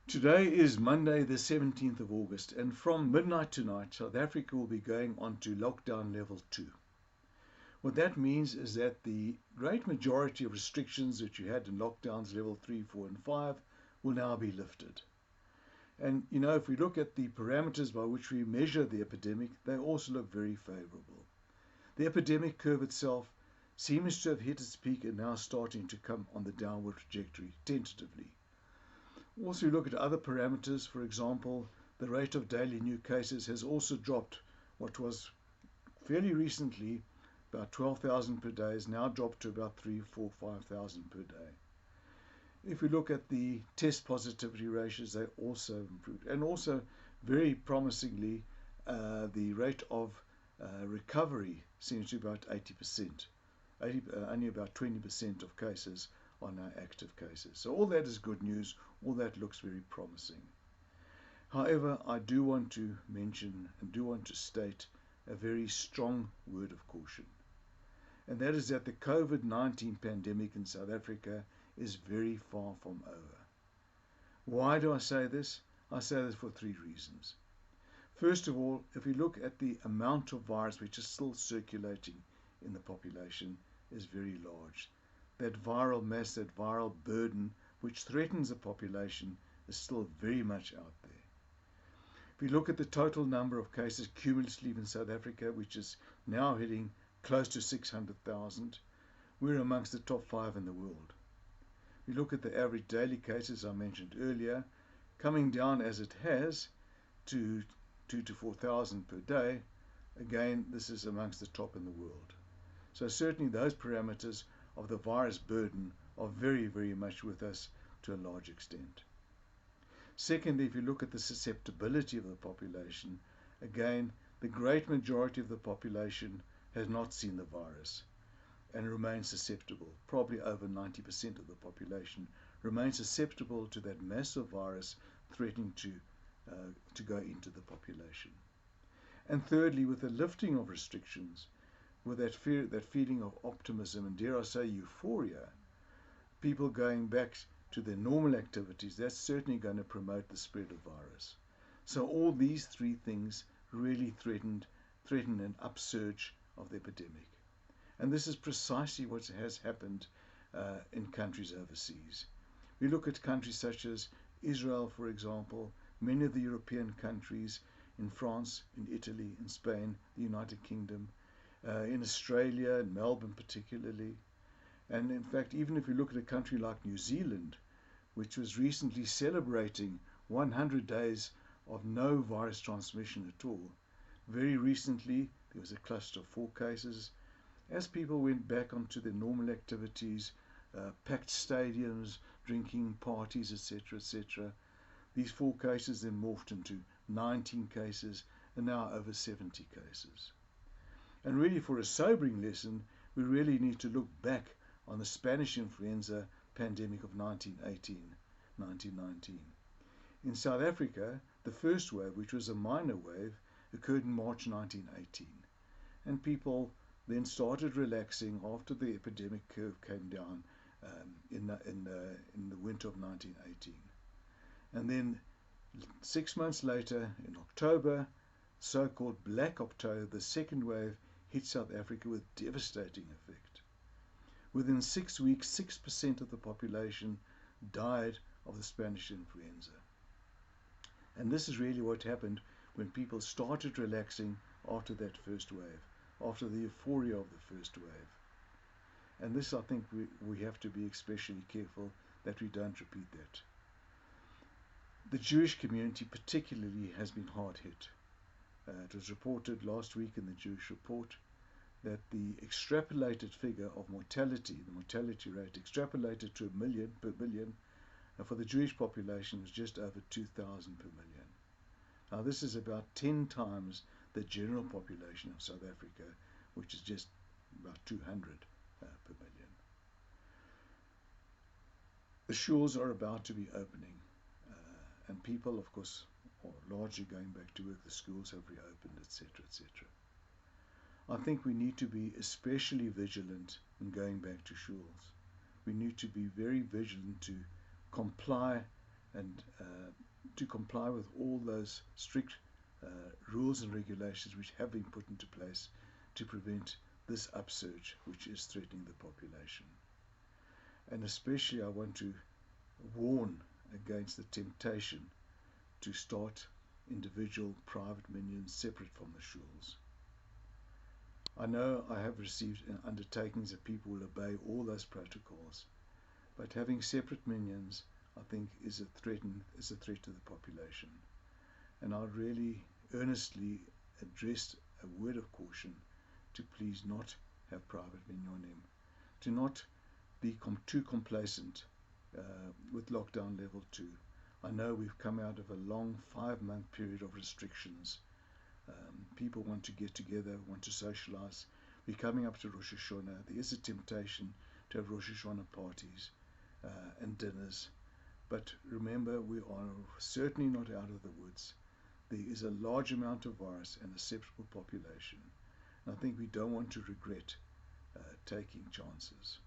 Today is Monday the 17th of August, and from midnight tonight South Africa will be going on to lockdown level 2. What that means is that the great majority of restrictions that you had in lockdowns level 3, 4 and 5 will now be lifted. And if we look at the parameters by which we measure the epidemic, they also look very favorable. The epidemic curve itself seems to have hit its peak and now starting to come on the downward trajectory tentatively. Also, we look at other parameters. For example, the rate of daily new cases has also dropped. What was fairly recently about 12,000 per day is now dropped to about 3, 4, 5,000 per day. If we look at the test positivity ratios, they also improved. And also, very promisingly, the rate of recovery seems to be about 80%. Only about 20% of cases are now active cases. So all that is good news. All that looks very promising. However, I do want to mention and do want to state a very strong word of caution. And that is that the COVID-19 pandemic in South Africa is very far from over. Why do I say this? I say this for three reasons. First of all, if we look at the amount of virus which is still circulating in the population is very large. That viral mass, that viral burden which threatens the population is still very much out there. If we look at the total number of cases cumulatively in South Africa, which is now hitting close to 600,000, we're amongst the top 5 in the world. We look at the average daily cases I mentioned earlier, coming down as it has to 2,000 to 4,000 per day. Again, this is amongst the top in the world. So certainly those parameters of the virus burden are very, very much with us to a large extent. Secondly, if you look at the susceptibility of the population, again, the great majority of the population has not seen the virus and remains susceptible. Probably over 90% of the population remains susceptible to that massive virus threatening to go into the population. And thirdly, with the lifting of restrictions, with that feeling of optimism and, dare I say, euphoria, people going back to their normal activities, that's certainly going to promote the spread of virus. So all these three things really threaten an upsurge of the epidemic. And this is precisely what has happened in countries overseas. We look at countries such as Israel, for example, many of the European countries, in France, in Italy, in Spain, the United Kingdom, in Australia, in Melbourne particularly. And in fact, even if you look at a country like New Zealand, which was recently celebrating 100 days of no virus transmission at all, very recently there was a cluster of 4 cases. As people went back onto their normal activities, packed stadiums, drinking parties, etc., etc., these 4 cases then morphed into 19 cases and now over 70 cases. And really, for a sobering lesson, we really need to look back on the Spanish influenza pandemic of 1918, 1919. In South Africa, the first wave, which was a minor wave, occurred in March 1918. And people then started relaxing after the epidemic curve came down in the winter of 1918. And then 6 months later, in October, so-called Black October, the second wave hit South Africa with devastating effect. Within 6 weeks, 6% of the population died of the Spanish influenza. And this is really what happened when people started relaxing after that first wave, after the euphoria of the first wave. And this, I think, we have to be especially careful that we don't repeat that. The Jewish community particularly has been hard hit. It was reported last week in the Jewish Report that the extrapolated figure of mortality, the mortality rate extrapolated to 1 million per million, for the Jewish population was just over 2,000 per million. Now this is about 10 times the general population of South Africa, which is just about 200 per million. The schools are about to be opening, and people, of course, are largely going back to work. The schools have reopened, etc., etc. I think we need to be especially vigilant in going back to schools. We need to be very vigilant to comply and to comply with all those strict rules and regulations which have been put into place to prevent this upsurge which is threatening the population. And especially I want to warn against the temptation to start individual private minions separate from the shuls. I know I have received undertakings that people will obey all those protocols, but having separate minions I think is a threat to the population. And I really earnestly addressed a word of caution to please not have private minyonim, to not be too complacent with lockdown level 2. I know we've come out of a long 5-month period of restrictions. People want to get together, want to socialize. We're coming up to Rosh Hashanah. There is a temptation to have Rosh Hashanah parties and dinners. But remember, we are certainly not out of the woods. There is a large amount of virus and a susceptible population. And I think we don't want to regret taking chances.